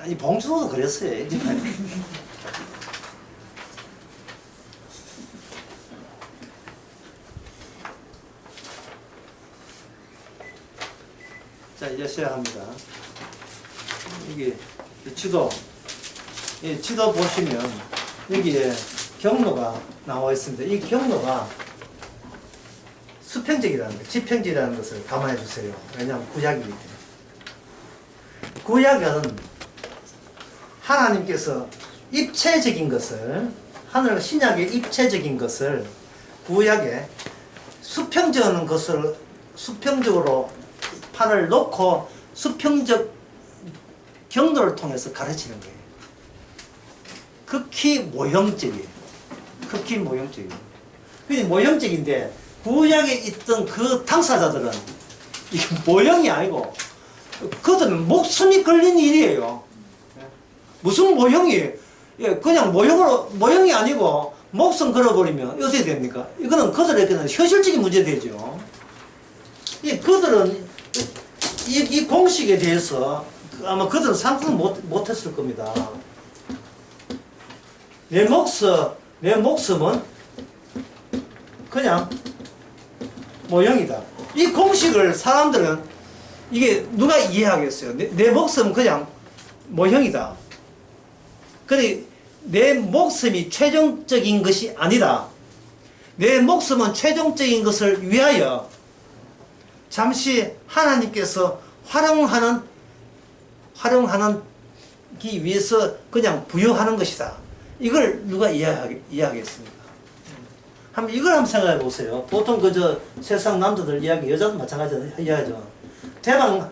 아니 봉준호도 그랬어요. 자, 이제 시작합니다. 이게 지도, 이 지도 보시면 여기에 경로가 나와 있습니다. 이 경로가 수평적이라는 것, 지평적이라는 것을 감안해 주세요. 왜냐하면 구약이기 때문에. 구약은 하나님께서 입체적인 것을, 하늘 신약의 입체적인 것을 구약에 수평적인 것을 수평적으로 판을 놓고 수평적 경로를 통해서 가르치는 거예요. 극히 모형적이에요. 극히 모형적이에요. 근데 모형적인데 구약에 있던 그 당사자들은 이게 모형이 아니고 그들은 목숨이 걸린 일이에요. 무슨 모형이 그냥 모형이 아니고 목숨 걸어버리면 어떻게 됩니까? 이거는 그들에게는 현실적인 문제 되죠. 그들은 이 공식에 대해서 아마 그들은 상상을 못했을 겁니다. 내 목숨은 그냥 모형이다. 이 공식을 사람들은 이게 누가 이해하겠어요? 내 목숨은 그냥 모형이다. 그래, 내 목숨이 최종적인 것이 아니다. 내 목숨은 최종적인 것을 위하여 잠시 하나님께서 활용하기 위해서 그냥 부여하는 것이다. 이걸 누가 이해하겠습니까? 이걸 한번 생각해 보세요. 보통 세상 남자들 이야기, 여자도 마찬가지로 이야기하죠. 대박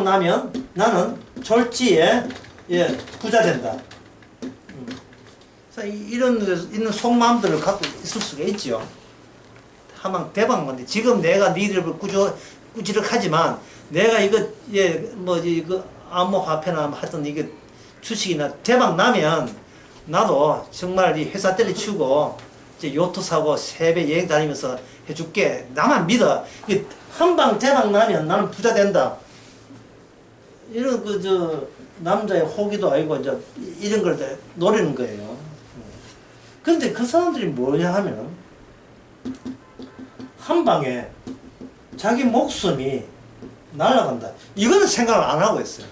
나면 나는 졸지에 부자 된다. 이런 속마음들을 갖고 있을 수가 있죠. 대박 나는데 지금 내가 니들을 꾸지락하지만 내가 이거 암호화폐나 하여튼 이게 주식이나 대박 나면 나도 정말 이 회사 때려치우고 이제 요트 사고 세배 여행 다니면서 해줄게. 나만 믿어. 대박 나면 나는 부자 된다. 이런 남자의 호기도 아니고 이제 이런 걸 노리는 거예요. 그런데 그 사람들이 뭐냐 하면 한 방에 자기 목숨이 날아간다. 이거는 생각을 안 하고 있어요.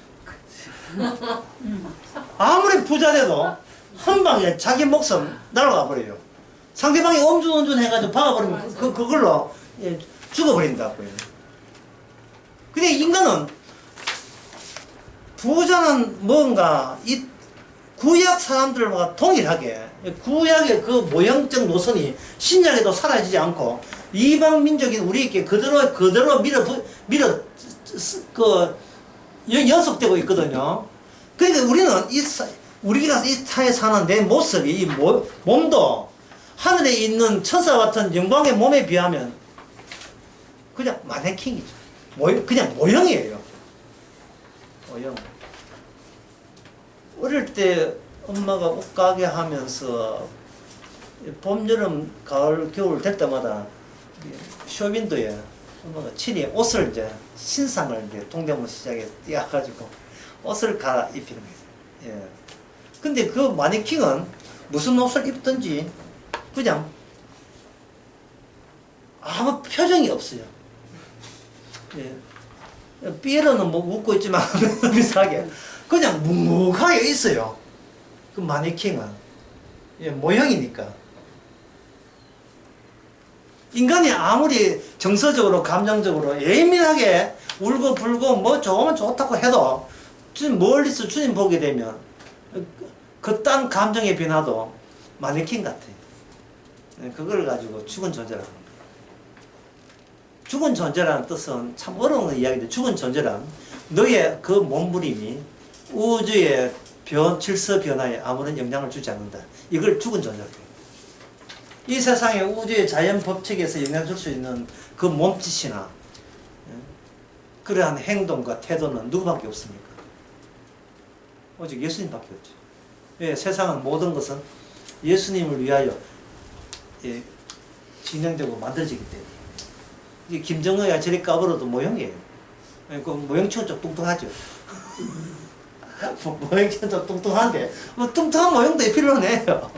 아무리 부자 돼도 한 방에 자기 목숨 날아가 버려요. 상대방이 엄중엄중 해가지고 박아버리면 그걸로 죽어버린다고요. 근데 인간은 부자는 뭔가 이 구약 사람들과 동일하게 구약의 그 모형적 노선이 신약에도 사라지지 않고 이방 민족인 우리에게 그대로 연속되고 있거든요. 그러니까 우리는 우리가 이 타에 사는 내 모습이, 이 몸도 하늘에 있는 천사 같은 영광의 몸에 비하면 그냥 마네킹이죠. 그냥 모형이에요. 모형. 어릴 때 엄마가 옷가게 하면서 봄, 여름, 가을, 겨울 될 때마다 쇼윈도에 엄마가 친히 옷을 신상을 동대문 시장에 띄어가지고 옷을 갈아입히는 거예요. 예. 근데 그 마네킹은 무슨 옷을 입든지 그냥 아무 표정이 없어요. 예. 삐에로는 웃고 있지만 비슷하게 그냥 묵묵하게 있어요. 그 마네킹은 모형이니까. 인간이 아무리 정서적으로 감정적으로 예민하게 울고 불고 뭐 좋으면 좋다고 해도 멀리서 주님 보게 되면 그딴 감정의 변화도 마네킹 같아요. 그걸 가지고 죽은 존재라고 합니다. 죽은 존재라는 뜻은 참 어려운 이야기인데, 죽은 존재란 너의 그 몸부림이 우주의 질서 변화에 아무런 영향을 주지 않는다. 이걸 죽은 존재라고 해요. 이 세상의 우주의 자연 법칙에서 영향을 줄 수 있는 그 몸짓이나 그러한 행동과 태도는 누구밖에 없습니까? 오직 예수님밖에 없죠. 왜? 세상은 모든 것은 예수님을 위하여 진행되고 만들어지기 때문에. 이게 김정은이가 저리 까불어도 모형이에요. 그 모형치는 좀 뚱뚱하죠. 모형치는 좀 뚱뚱한데 뭐 뚱뚱한 모형도 필요해요.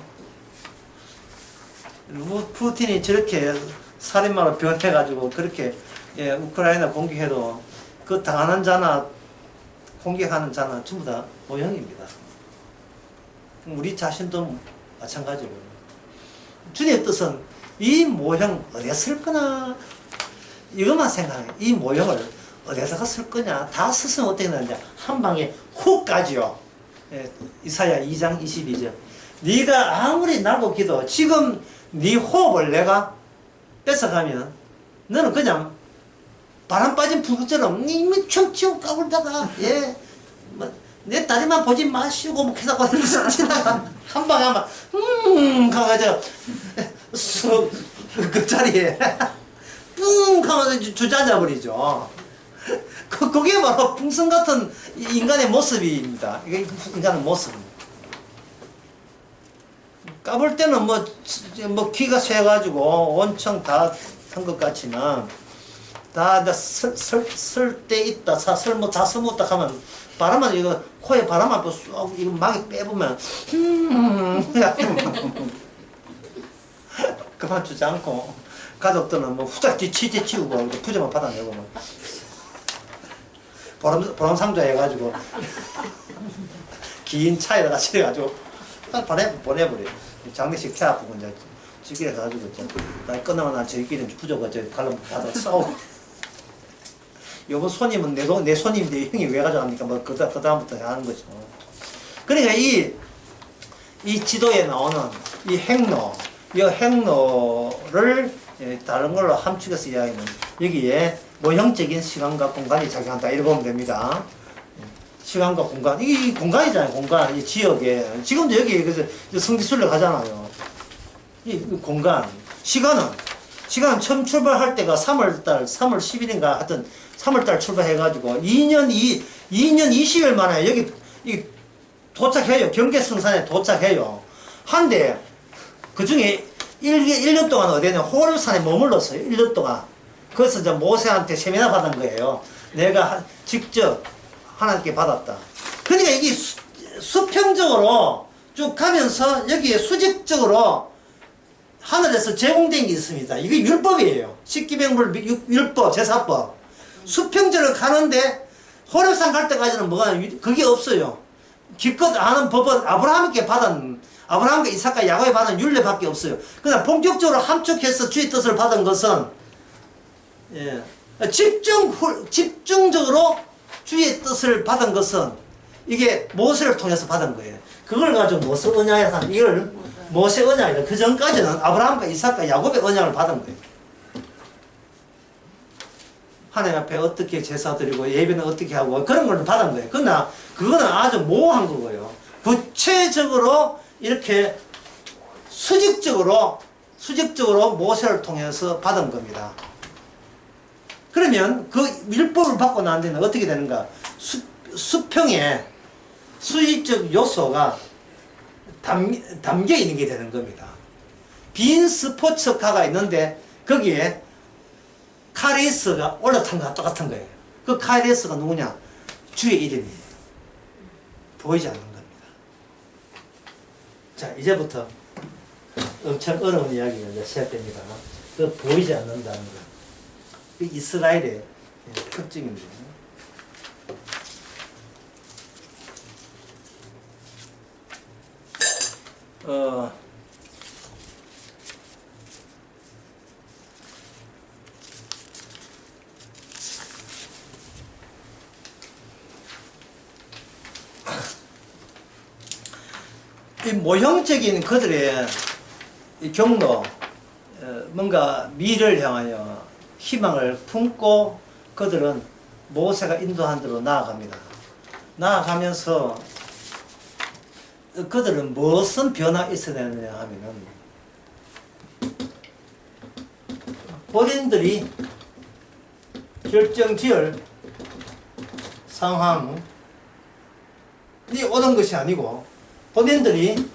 푸틴이 저렇게 살인마로 변해가지고 그렇게 예, 우크라이나 공격해도 그 당하는 자나 공격하는 자나 전부 다 모형입니다. 우리 자신도 마찬가지로 주님의 뜻은 이 모형 어디에 쓸 거나 이것만 생각해. 이 모형을 어디다가 쓸 거냐 다 쓰으면 어떻게 되느냐 한 방에 훅 가지요. 예, 이사야 2장 22절 네가 아무리 날고 기도 지금 네 호흡을 내가 뺏어가면 너는 그냥 바람 빠진 불꽃처럼 이미 춤추고 까불다가 예, 뭐, 내 다리만 보지 마시고 뭐 해서 지나가 한 방에 가가지고 그 자리에 하면서 주저앉아 버리죠. 그게 바로 풍선 같은 인간의 모습입니다. 이게 인간의 모습입니다. 까볼 때는 뭐 귀가 새가지고 온청 다 한 것 같지만 다 설 때 있다 다 스mus다 하면 바람만 이거 코에 바람만 또 쏙 이거 막이 빼보면 그만 주지 않고 가족들은 뭐 후딱 뒤치우고 부정만 받아내고 뭐 보람상자 해가지고 긴 차에다가 실어가지고 보내버려. 장례식 태 아프고 이제 지끼리 가가지고 날 끝나고 난 저희끼리 부조가 갈라 받아 싸우고. 요번 손님은 내 손님인데 형이 왜 가져갑니까? 뭐 그다음부터 하는 거죠. 그러니까 이 지도에 나오는 이 행로를 다른 걸로 함축해서 이야기하면 여기에 모형적인 시간과 공간이 작용한다 이렇게 보면 됩니다. 시간과 공간, 이 공간이잖아요. 공간, 이 지역에 지금도 여기 그래서 성지순례 가잖아요. 이 공간, 시간은 처음 출발할 때가 3월 10일인가 하여튼 3월달 출발해가지고 2년 20일 만에 여기 도착해요. 경계성산에 도착해요. 한데 그 중에 1년 동안 어디에 호월산에 머물렀어요. 1년 동안. 그래서 이제 모세한테 세미나 받은 거예요. 내가 직접 하나님께 받았다. 그러니까 이게 수평적으로 쭉 가면서 여기에 수직적으로 하늘에서 제공된 게 있습니다. 이게 율법이에요. 십기명물 율법, 제사법. 수평적으로 가는데 호렙산 갈 때까지는 뭐가 그게 없어요. 기껏 아는 법은 아브라함께 받은 아브라함과 이삭과 야곱에 받은 율례밖에 없어요. 그러나 본격적으로 함축해서 주의 뜻을 받은 것은 예, 집중적으로 주의 뜻을 받은 것은 이게 모세를 통해서 받은 거예요. 그걸 가지고 모세 언약이라 이걸 모세 언약이라 그 전까지는 아브라함과 이삭과 야곱의 언약을 받은 거예요. 하나님 앞에 어떻게 제사 드리고 예배는 어떻게 하고 그런 걸 받은 거예요. 그러나 그거는 아주 모호한 거고요. 구체적으로 이렇게 수직적으로 모세를 통해서 받은 겁니다. 그러면 그 율법을 받고 난 뒤에는 어떻게 되는가? 수평에 수직적 요소가 담겨 있는 게 되는 겁니다. 빈 스포츠카가 있는데 거기에 카레이스가 올라탄 거와 똑같은 거예요. 그 카레이스가 누구냐? 주의 이름이에요. 보이지 않는 겁니다. 자, 이제부터 엄청 어려운 이야기가 이제 시작됩니다. 그 보이지 않는다는 거. 그 이스라엘의 특징입니다. 이 모형적인 그들의 이 경로, 뭔가 미래를 향하여 희망을 품고 그들은 모세가 인도한 대로 나아갑니다. 나아가면서 그들은 무슨 변화가 있어야 되느냐 하면은 본인들이 결정지을 상황이 오는 것이 아니고 본인들이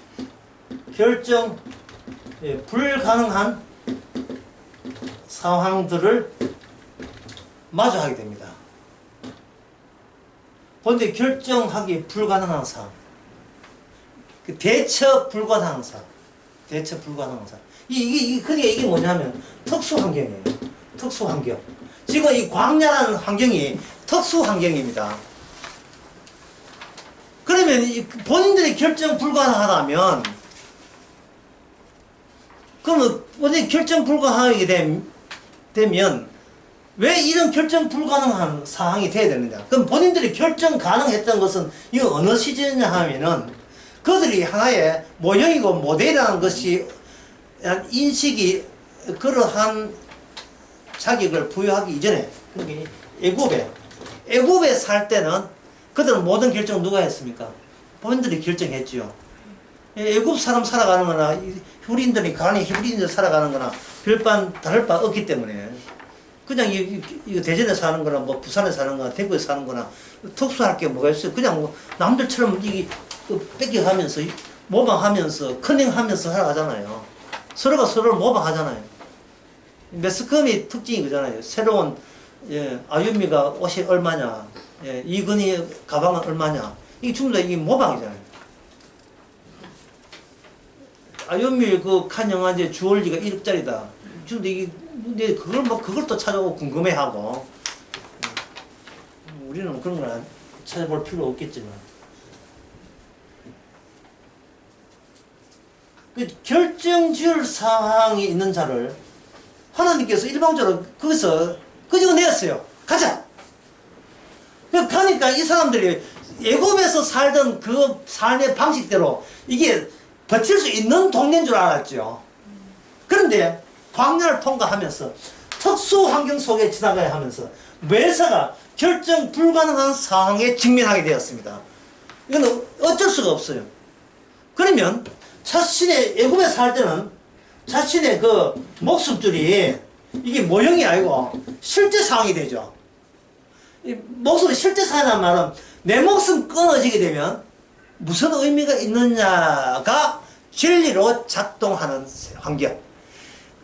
결정 불가능한 상황들을 마주하게 됩니다. 본인들이 결정하기 불가능한 사항. 대처 불가능한 사항. 대처 불가능한 사항. 그러니까 이게 뭐냐면 특수 환경이에요. 특수 환경. 지금 이 광야라는 환경이 특수 환경입니다. 그러면 본인들이 결정 불가능하다면, 그러면 본인이 결정 불가능하게 되면 왜 이런 결정 불가능한 상황이 돼야 되느냐? 그럼 본인들이 결정 가능했던 것은 이거 어느 시즌이냐 하면은 그들이 하나의 모형이고 모델이라는 것이 인식이 그러한 자격을 부여하기 이전에, 그러니까 애굽에 살 때는 그들은 모든 결정을 누가 했습니까? 본인들이 결정했지요. 애굽 사람 살아가는 거나 히브리인들이 간이 히브리인들 살아가는 거나 별반 다를 바 없기 때문에 그냥 이거 대전에 사는 거나 뭐 부산에 사는 거나 대구에 사는 거나 특수할 게 뭐가 있어요. 그냥 뭐 남들처럼 뺏겨가면서 모방하면서 커닝하면서 살아가잖아요. 서로가 서로를 모방하잖아요. 매스컴이 특징이 그잖아요. 새로운 아유미가 옷이 얼마냐, 이근이 가방은 얼마냐, 이게 전부 다 이게 모방이잖아요. 아유미 그 칸 영화제 주얼리가 1억짜리다. 근데 이게 근데 그걸 또 찾아오고 궁금해하고, 우리는 그런 걸 찾아볼 필요 없겠지만, 그 결정지을 사항이 있는 자를 하나님께서 일방적으로 거기서 끄집어내었어요. 가자. 가니까 이 사람들이 애굽에서 살던 그 삶의 방식대로 이게 버틸 수 있는 동네인 줄 알았죠. 그런데 광야를 통과하면서 특수 환경 속에 지나가야 하면서 메사가 결정 불가능한 상황에 직면하게 되었습니다. 이건 어쩔 수가 없어요. 그러면 자신의 애굽에 살 때는 자신의 그 목숨줄이 이게 모형이 아니고 실제 상황이 되죠. 이 목숨이 실제 상황이라는 말은 내 목숨 끊어지게 되면 무슨 의미가 있느냐가 진리로 작동하는 환경.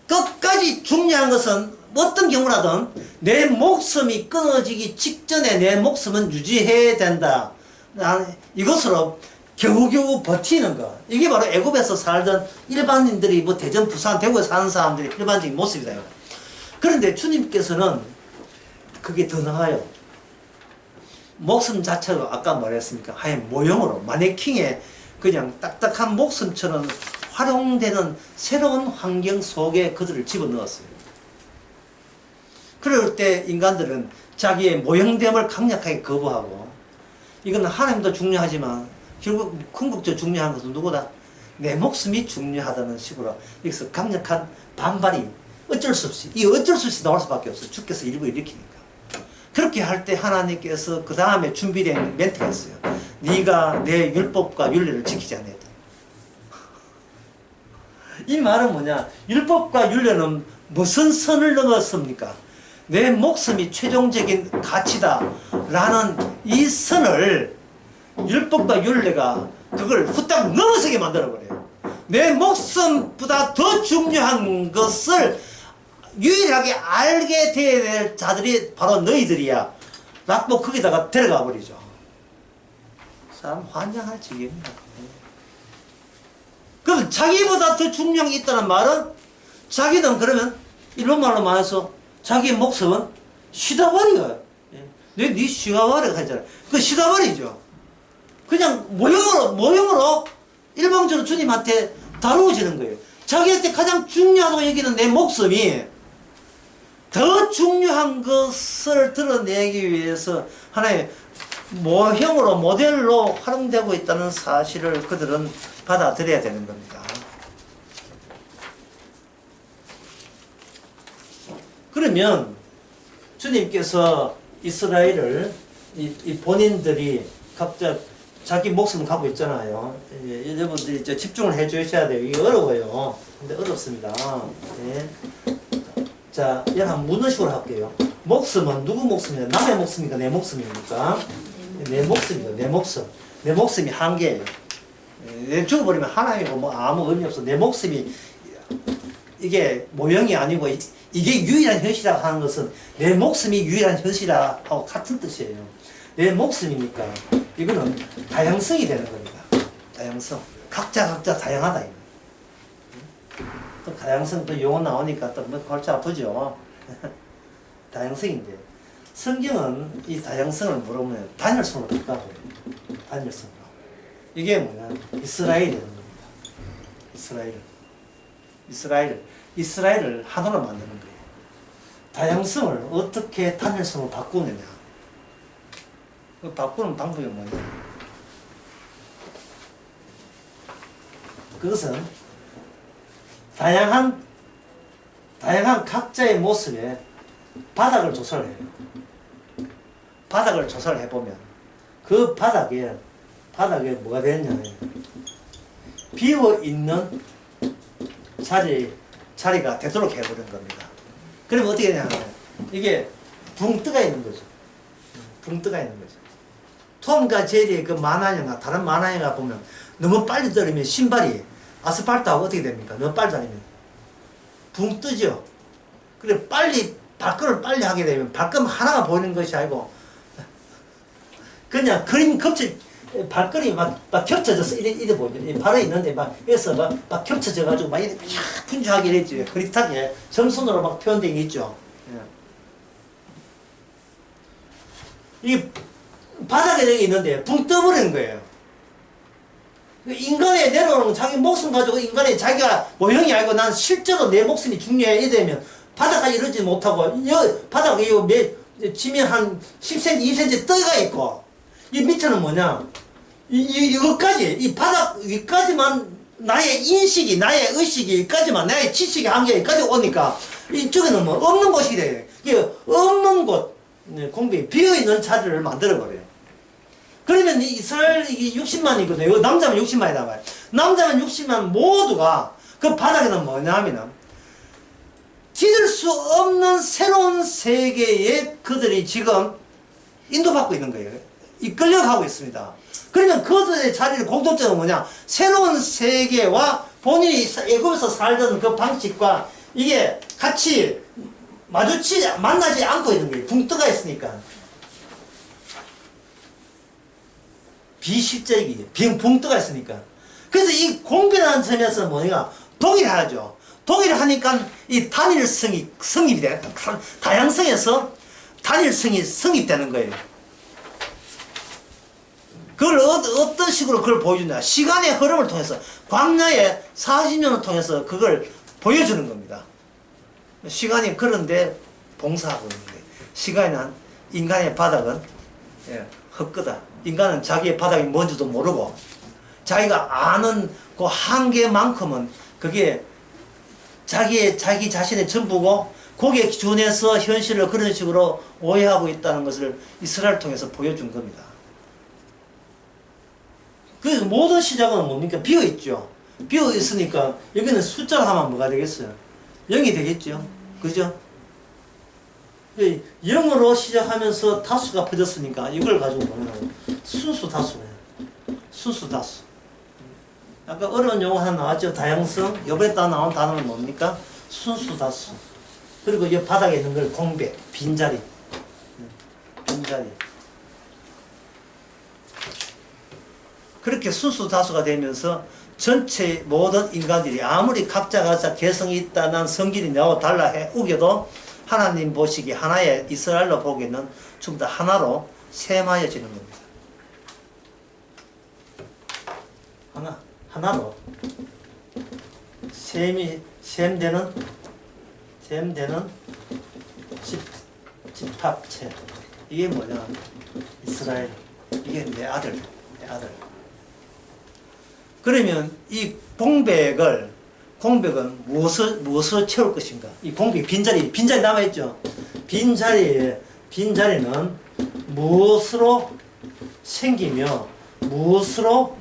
끝까지 중요한 것은 어떤 경우라든 내 목숨이 끊어지기 직전에 내 목숨은 유지해야 된다. 이것으로 겨우겨우 버티는 거. 이게 바로 애굽에서 살던 일반인들이 뭐 대전, 부산, 대구에 사는 사람들의 일반적인 모습이다. 그런데 주님께서는 그게 더 나아요. 목숨 자체로 아까 말했습니까? 하얀 모형으로 마네킹에 그냥 딱딱한 목숨처럼 활용되는 새로운 환경 속에 그들을 집어넣었어요. 그럴 때 인간들은 자기의 모형됨을 강력하게 거부하고, 이건 하나님도 중요하지만 결국 궁극적으로 중요한 것은 누구다? 내 목숨이 중요하다는 식으로 여기서 강력한 반발이 어쩔 수 없이 나올 수밖에 없어요. 주께서 일부 일으키니까. 그렇게 할 때 하나님께서 그 다음에 준비된 멘트가 있어요. 네가 내 율법과 율례를 지키지 않았다. 이 말은 뭐냐? 율법과 율례는 무슨 선을 넘었습니까? 내 목숨이 최종적인 가치다 라는 이 선을 율법과 율례가 그걸 후딱 넘어서게 만들어버려요. 내 목숨보다 더 중요한 것을 유일하게 알게 되어야 될 자들이 바로 너희들이야 라고 거기다가 데려가 버리죠. 사람 환장할 지경입니다. 그럼 자기보다 더 중요한 게 있다는 말은 자기는 그러면 일본말로 말해서 자기의 목숨은 쉬다버려요. 네 쉬다버려 하잖아요. 그 쉬다버리죠. 그냥 모형으로 일방적으로 주님한테 다루어지는 거예요. 자기한테 가장 중요하다고 여기는 내 목숨이 더 중요한 것을 드러내기 위해서 하나의 모형으로 모델로 활용되고 있다는 사실을 그들은 받아들여야 되는 겁니다. 그러면 주님께서 이스라엘을 이 본인들이 각자 자기 목숨을 갖고 있잖아요. 여러분들이 이제 집중을 해 주셔야 돼요. 이게 어려워요. 근데 어렵습니다. 네. 자, 얘는 한번 묻는 식으로 할게요. 목숨은 누구 목숨이냐? 남의 목숨입니까? 내 목숨입니까? 내 목숨이요. 내 목숨. 내 목숨이 한 개예요. 죽어버리면 하나이고 뭐 아무 의미 없어. 내 목숨이 이게 모형이 아니고 이게 유일한 현실이라고 하는 것은 내 목숨이 유일한 현실이라고 같은 뜻이에요. 내 목숨이니까 이거는 다양성이 되는 겁니다. 다양성. 각자 다양하다. 이거. 또 다양성 또 용어 나오니까 또 뭐 골치 아프죠. 다양성인데 성경은 이 다양성을 물으면 단일성으로 바꿔버려요. 단일성으로. 이게 뭐냐? 이스라엘이라는 겁니다. 이스라엘을 하나로 만드는 거예요. 다양성을 어떻게 단일성으로 바꾸느냐? 그 바꾸는 방법이 뭐냐? 그것은 다양한 각자의 모습에 바닥을 조사를 해요. 바닥을 조사를 해보면 그 바닥에 뭐가 되느냐면 비어있는 자리가 되도록 해버린 겁니다. 그러면 어떻게 되냐면 이게 붕 뜨가 있는 거죠. 붕 뜨가 있는 거죠. 톰과 제리의 그 만화영화, 다른 만화영화 보면 너무 빨리 떨으면 신발이 아스팔트하고 어떻게 됩니까? 너무 빨리 다니면 붕 뜨죠. 그래 발걸음을 빨리 하게 되면 발걸음 하나가 보이는 것이 아니고 그냥 그림 겹치 발걸음이 막 겹쳐져서 이래 보이죠. 발에 있는데 막 여기서 막 겹쳐져가지고 막 이렇게 분주하게 이랬죠. 흐릿하게 점선으로 막 표현된 게 있죠. 이 바닥에 되게 있는데 붕 떠버리는 거예요. 인간에 내려오는 자기 목숨 가지고 인간에 자기가 모형이 아니고 난 실제로 내 목숨이 중요해 이러면 바닥까지 이러지 못하고 바닥에 지면 한 10cm, 20cm 떠가 있고 이 밑에는 뭐냐 이것까지 이 바닥 위까지만 나의 인식이 나의 의식이 여기까지만 나의 지식의 한계 여기까지 오니까 이쪽에는 뭐 없는 곳이 돼요. 이게 없는 곳 공백이 비어있는 자리를 만들어버려요. 그러면 이스라엘 60만이거든요. 이거 남자만 60만이 나와요. 남자만 60만 모두가 그 바닥에는 뭐냐면 지을 수 없는 새로운 세계에 그들이 지금 인도받고 있는 거예요. 이끌려가고 있습니다. 그러면 그들의 자리를 공통점은 뭐냐? 새로운 세계와 본인이 애굽에서 살던 그 방식과 이게 같이 만나지 않고 있는 거예요. 붕 떠가 있으니까. 비실적이죠. 붕 떠가 있으니까. 그래서 이 공변한 점에서 뭐냐? 동일하죠. 동일하니까 이 단일성이 성립이 돼요. 다양성에서 단일성이 성립되는 거예요. 그걸 어떤 식으로 그걸 보여주냐? 시간의 흐름을 통해서 광야의 40년을 통해서 그걸 보여주는 겁니다. 시간이 그런데 봉사하고 있는데 시간은 인간의 바닥은 헛거다. 인간은 자기의 바닥이 뭔지도 모르고 자기가 아는 그 한계만큼은 그게 자기 자신의 전부고 거기에 준해서 현실을 그런 식으로 오해하고 있다는 것을 이스라엘을 통해서 보여준 겁니다. 그 모든 시작은 뭡니까? 비어있죠. 비어있으니까 여기는 숫자로 하면 뭐가 되겠어요? 0이 되겠죠. 그죠? 0으로 시작하면서 다수가 퍼졌으니까 이걸 가지고 뭐냐면 순수 다수예요. 순수 다수. 아까 어려운 용어 하나 나왔죠. 다양성. 이번에 나온 단어는 뭡니까? 순수 다수. 그리고 이 바닥에 있는 걸 공백, 빈자리. 빈자리. 그렇게 순수 다수가 되면서 전체 모든 인간들이 아무리 각자가 개성이 있다는 성질이 나와 달라 해 우겨도 하나님 보시기 하나의 이스라엘로 보기에는 전부 다 하나로 셈하여지는 겁니다. 하나로 셈되는 집합체. 이게 뭐냐? 이스라엘. 이게 내 아들. 그러면 이 공백은 무엇을 채울 것인가? 이 공백, 빈자리 남아있죠? 빈자리는 무엇으로 생기며 무엇으로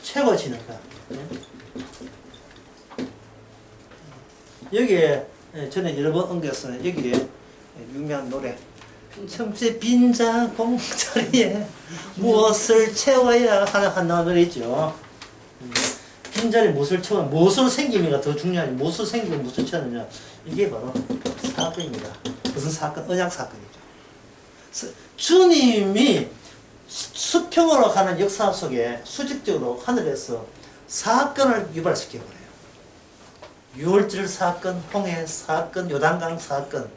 채워지는가? 여기에 전에 여러 번 옮겼어요. 여기에 유명한 노래. 청새 빈자 공자리에 무엇을 채워야 하나 한 노래 있죠. 빈자리 무엇을 채워, 무엇으로 생기미가 더 중요하지. 무엇으로 생기고 무엇을 채우느냐. 이게 바로 사건입니다. 무슨 사건? 언약 사건이죠. 주님이 수평으로 가는 역사 속에 수직적으로 하늘에서 사건을 유발시켜버려요. 유월절 사건, 홍해 사건, 요단강 사건.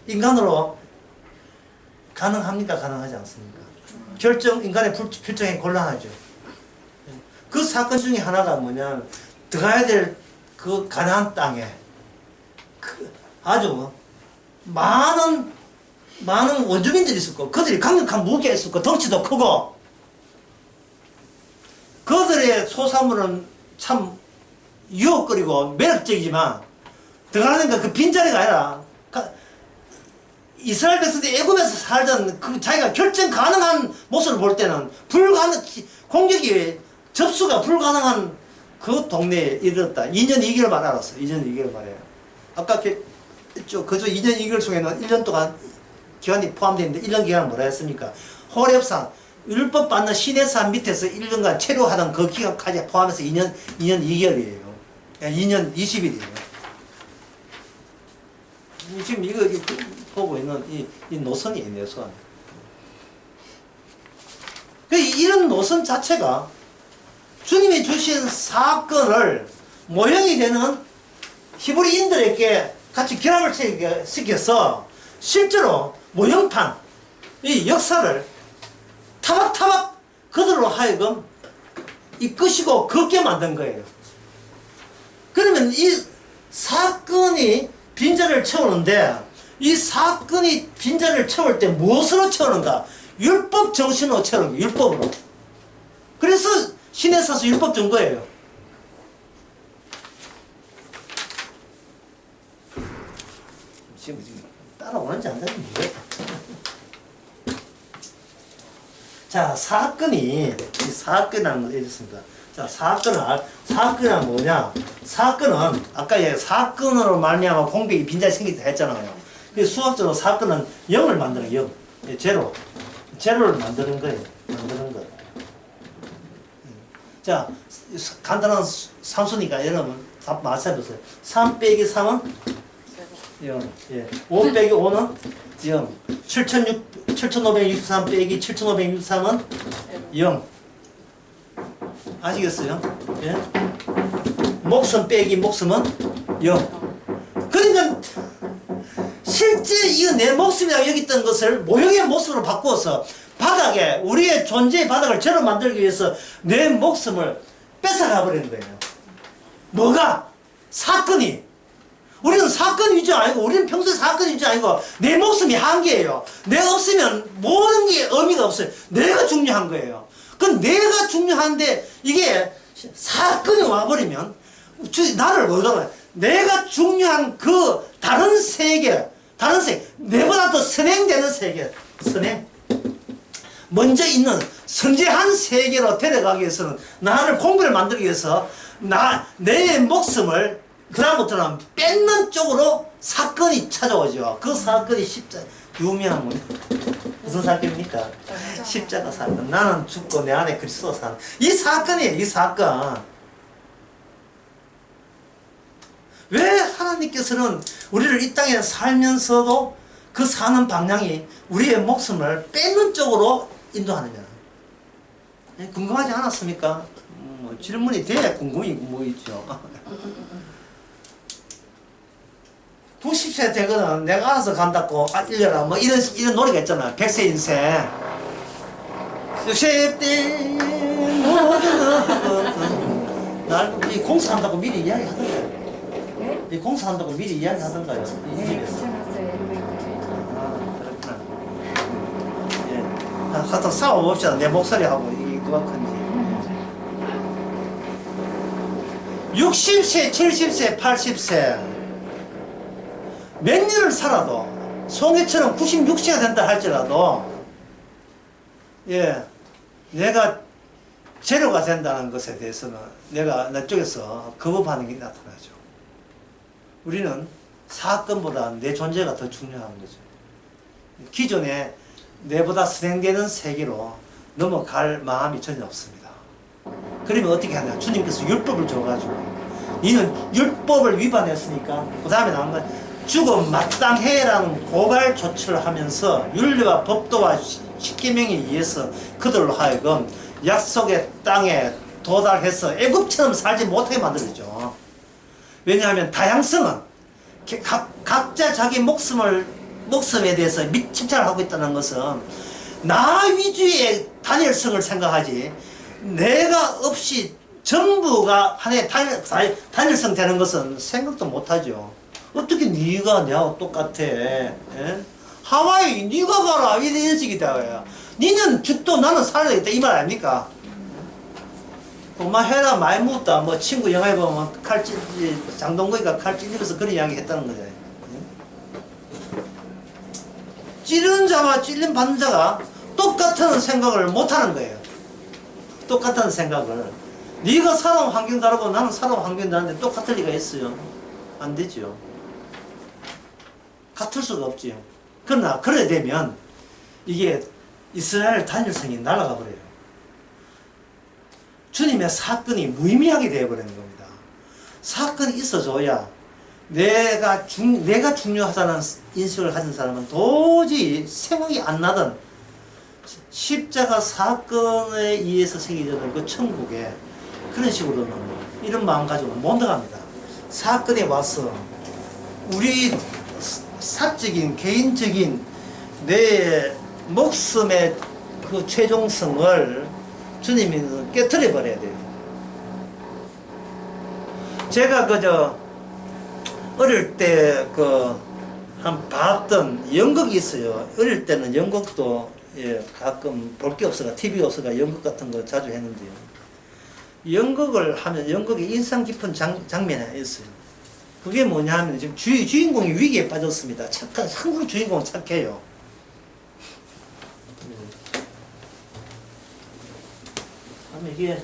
인간으로 가능합니까? 가능하지 않습니까? 인간의 결정이 곤란하죠. 그 사건 중에 하나가 뭐냐면 들어가야 될 그 가나안 땅에 아주 많은 원주민들이 있었고 그들이 강력한 무기가 있었고 덩치도 크고 그들의 소사물은 참 유혹거리고 매력적이지만 들어가니까 그 빈자리가 아니라 이스라엘 백성들이 애굽에서 살던 그 자기가 결정 가능한 모습을 볼 때는 공격이 접수가 불가능한 그 동네에 이르렀다. 2년 2개월 만에 알았어요. 2년 2개월 만에. 아까 그저 2년 2개월 속에는 1년 동안 기간이 포함되어 있는데 1년 기간은 뭐라 했습니까? 호렙산 율법 받는 시내산 밑에서 1년간 체류하던 그 기간까지 포함해서 2년 2개월이에요. 2년 20일이에요. 지금 이거 보고 있는 이 노선이에요, 노선. 이런 노선 자체가 주님이 주신 사건을 모형이 되는 히브리인들에게 같이 결합을 시켜서 실제로 모형판, 이 역사를 타박타박 그들로 하여금 이끄시고 걷게 만든 거예요. 그러면 이 사건이 빈자리를 채우는데 이 사건이 빈자리를 채울 때 무엇으로 채우는가? 율법 정신으로 채우는 거예요. 율법으로. 그래서 신의 사서 율법 준 거예요. 지금 따라오는지 안 되는지 모르겠다. 자, 사건이라는 걸 해줬습니다. 자, 사건은 뭐냐? 사건은, 아까 사건으로 말미암아 공백이 빈자리 생기다 했잖아요. 그래서 수학적으로 사건은 0을 만드는 0. 제로를 만드는 거예요. 만드는 거. 자, 간단한 산수니까 여러분 답 맞춰보세요. 3 빼기 3은 0. 예. 5 빼기 5는 0. 7563 빼기 7563은 0. 아시겠어요? 예? 목숨 빼기 목숨은 0. 그러니까 실제 이 내 목숨이라고 여겼던 것을 모형의 모습으로 바꾸어서 바닥에 우리의 존재의 바닥을 제로 만들기 위해서 내 목숨을 뺏어가 버리는 거예요. 뭐가? 사건이. 우리는 사건 위주 아니고 우리는 평소에 사건 위주 아니고 내 목숨이 한계예요. 내가 없으면 모든 게 의미가 없어요. 내가 중요한 거예요. 그럼 내가 중요한데 이게 사건이 와버리면 나를 모르잖아요. 내가 중요한 그 다른 세계 내보다 더 선행되는 세계 선행 먼저 있는 선제한 세계로 데려가기 위해서는 나를 공부를 만들기 위해서 내 목숨을 그다음부터는 뺏는 쪽으로 사건이 찾아오죠. 그 사건이 유명한 무슨 사건입니까? 십자가 사건. 나는 죽고 내 안에 그리스도 사는 이 사건이에요. 이 사건. 왜 하나님께서는 우리를 이 땅에 살면서도 그 사는 방향이 우리의 목숨을 뺏는 쪽으로 인도하느냐? 궁금하지 않았습니까? 질문이 돼야 궁금이 뭐 있죠. 90세 되거든 내가 알아서 간다고 일려라 뭐 이런 노래가 있잖아. 100세 인생 60대 날 이 공사한다고 미리 이야기하던가요? 이 공사한다고 미리 이야기하던가요? 네, 귀찮았어요. 그렇구나. 예. 하여튼 싸워봅시다. 내 목소리하고 이게 누가 큰지. 60세, 70세, 80세 몇 년을 살아도 송해처럼 96세가 된다 할지라도 예, 내가 재료가 된다는 것에 대해서는 내가 내 쪽에서 거부하는 게 나타나죠. 우리는 사건보다 내 존재가 더 중요한 거죠. 기존에 내보다 선행되는 세계로 넘어갈 마음이 전혀 없습니다. 그러면 어떻게 하냐? 주님께서 율법을 줘가지고 너는 율법을 위반했으니까 그 다음에 나온 건 죽음 마땅해라는 고발 조치를 하면서 윤리와 법도와 십계명에 의해서 그들로 하여금 약속의 땅에 도달해서 애굽처럼 살지 못하게 만들어죠. 왜냐하면 다양성은 각자 자기 목숨에 대해서 집착을 하고 있다는 것은 나 위주의 단일성을 생각하지, 내가 없이 전부가 하나의 단일성 되는 것은 생각도 못하죠. 어떻게 네가 내하고 똑같아? 예? 하와이 네가 가라 이런 식이다. 니는 죽도 나는 살아야 되겠다 이 말 아닙니까? 엄마 해라 많이 묻다. 뭐 친구 영화에 보면 장동건이가 칼 찔리면서 그런 이야기 했다는 거죠. 찌르는 자와 찔림 받는 자가 똑같은 생각을 못하는 거예요. 똑같은 생각을. 네가 살아온 환경 다르고 나는 살아온 환경 다른데 똑같을 리가 있어요? 안 되죠. 같을 수가 없지요. 그러나 그래 되면 이게 이스라엘 단일성이 날아가 버려요. 주님의 사건이 무의미하게 되어버리는 겁니다. 사건이 있어줘야 내가 중요하다는 인식을 가진 사람은 도저히 생각이 안 나던 십자가 사건에 의해서 생기는 그 천국에 그런 식으로는 이런 마음 가지고는 못 나갑니다. 사건에 와서 우리 사적인 개인적인 내 목숨의 그 최종성을 주님이 깨트려 버려야 돼요. 제가 어릴 때 한 봤던 연극이 있어요. 어릴 때는 연극도 가끔 볼 게 없어가 TV가 없어가 연극 같은 거 자주 했는데요. 연극을 하면 연극에 인상 깊은 장면이 있어요. 그게 뭐냐 하면 지금 주인공이 위기에 빠졌습니다. 한국 주인공은 착해요. 이게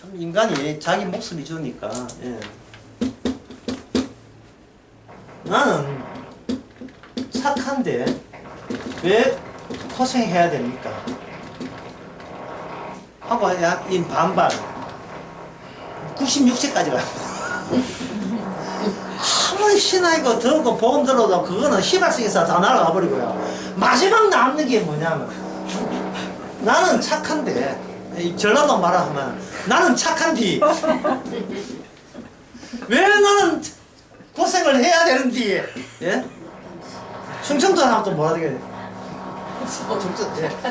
참 인간이 자기 목숨이 주니까 나는 착한데 왜 고생해야 됩니까? 하고 인 반발 96세까지 가요. 아무리 신하이고 들었고 보험 들어도 그거는 희발성에서 다 날아가 버리고요. 마지막 남는 게 뭐냐면 나는 착한데 전라도 말하면 나는 착한디 왜 나는 고생을 해야 되는디? 예? 충청도 사람도 뭐라 되게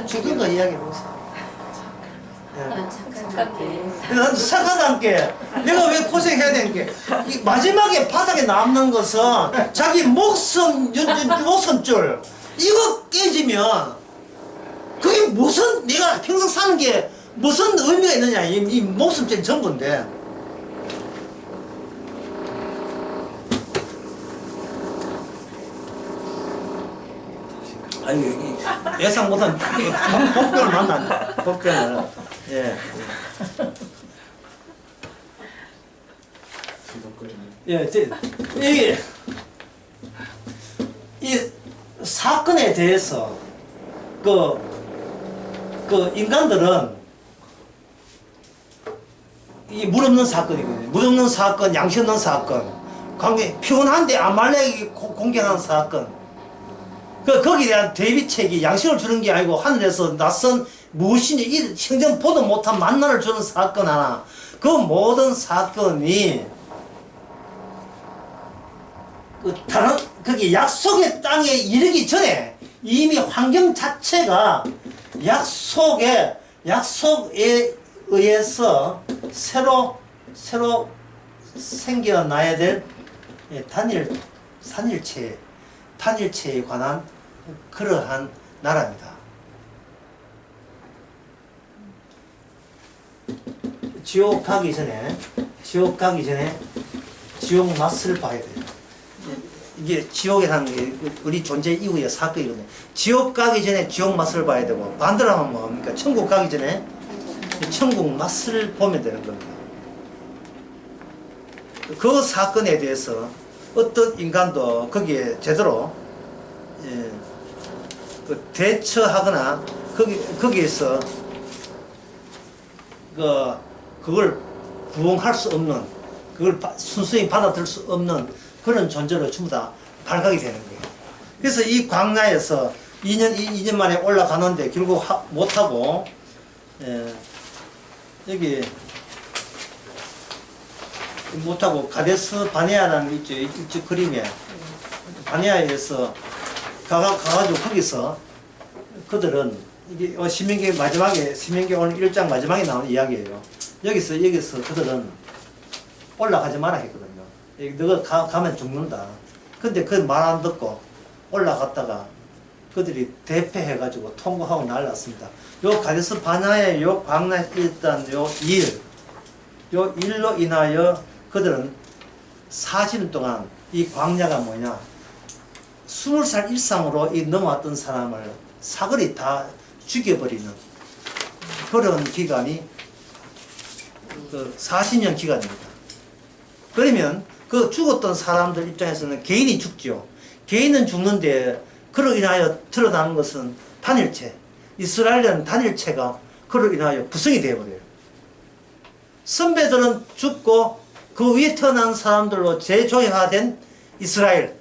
충청도 이야기 보세요. 나는 착하다니까 내가 왜 고생해야 되는 게 마지막에 바닥에 남는 것은 자기 목숨줄 이거 깨지면 그게 무슨 내가 평생 사는 게 무슨 의미가 있느냐. 이 목숨줄 전부인데 아유 여기 예상 못한 복병을 만났네. 복병을 이 사건에 대해서 인간들은 이 물 없는 사건이거든요. 물 없는 사건, 양심 없는 사건, 피곤한데 아말렉이 공격하는 사건. 거기에 대한 대비책이 양식을 주는 게 아니고 하늘에서 낯선 무엇인지 이 형전 보도 못한 만나를 주는 사건 하나. 그 모든 사건이 거기 약속의 땅에 이르기 전에 이미 환경 자체가 약속에 의해서 새로 생겨나야 될 단일체에 관한 그러한 나라입니다. 지옥 가기 전에 지옥 맛을 봐야 돼요. 이게 지옥이라는 게 우리 존재 이후의 사건이거든요. 지옥 가기 전에 지옥 맛을 봐야 되고 반대로 하면 뭡니까? 천국 가기 전에 천국 맛을 보면 되는 겁니다. 그 사건에 대해서 어떤 인간도 거기에 제대로 대처하거나 거기에서 그걸 부응할 수 없는, 그걸 순수히 받아들일 수 없는 그런 존재로 전부 다 발각이 되는 거예요. 그래서 이 광야에서 2년 만에 올라가는데 결국 못하고, 여기 못하고 가데스 바네아라는 게 있죠. 이쪽 그림에 바네아에서 가가지고 거기서 그들은 이게 신명기 마지막에 신명기 오늘 1장 마지막에 나오는 이야기예요. 여기서 그들은 올라가지 마라 했거든요. 너가 가면 죽는다. 근데 그 말 안 듣고 올라갔다가 그들이 대패해가지고 통과하고 날랐습니다. 요 가데스 바네아의 요 광야에 있던 요 일로 인하여 그들은 40년 동안 이 광야가 뭐냐, 20살 이상으로 이 넘어왔던 사람을 사거리 다 죽여버리는 그런 기간이 그 40년 기간입니다. 그러면 그 죽었던 사람들 입장에서는 개인이 죽죠. 개인은 죽는데 그로 인하여 드러나는 것은 단일체, 이스라엘은 단일체가 그로 인하여 부성이 되어버려요. 선배들은 죽고 그 위에 태어난 사람들로 재조화된 이스라엘.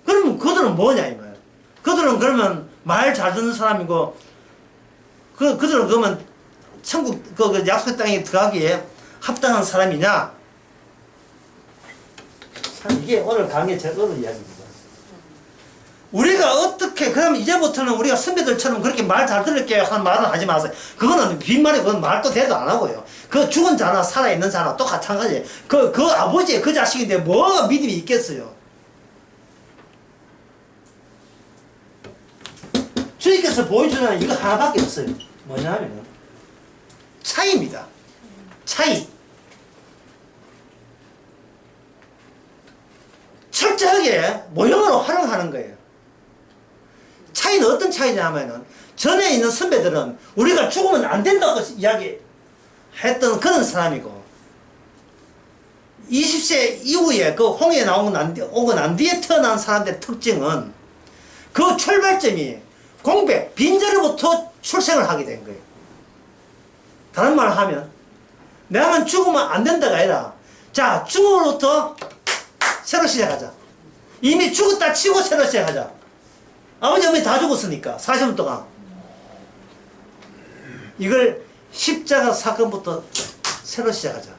그러면 그들은 뭐냐 이 말이야. 그들은 그러면 말 잘 듣는 사람이고 그들은 그러면 천국 그 약속 땅에 들어가기에 합당한 사람이냐? 참 이게 오늘 강의의 제일 어려운 이야기입니다. 우리가 어떻게 그러면 이제부터는 우리가 선배들처럼 그렇게 말 잘 들을게요 하는 말은 하지 마세요. 그거는 빈말이 그건 말도 대도 안 하고요. 그 죽은 자나 살아있는 자나 똑같은 그 아버지의 그 자식인데 뭐가 믿음이 있겠어요. 주님께서 보여주는 이거 하나밖에 없어요. 뭐냐면 차이입니다. 차이. 철저하게 모형으로 활용하는 거예요. 차이는 어떤 차이냐면은 전에 있는 선배들은 우리가 죽으면 안 된다고 이야기했던 그런 사람이고 20세 이후에 그 홍해에 오고 난 뒤에 태어난 사람들의 특징은 그 출발점이 공백, 빈자리부터 출생을 하게 된 거예요. 다른 말을 하면 내가만 죽으면 안 된다가 아니라 자, 죽음으로부터 새로 시작하자. 이미 죽었다 치고 새로 시작하자. 아버지 어머니 다 죽었으니까 40년 동안 이걸 십자가 사건부터 새로 시작하자.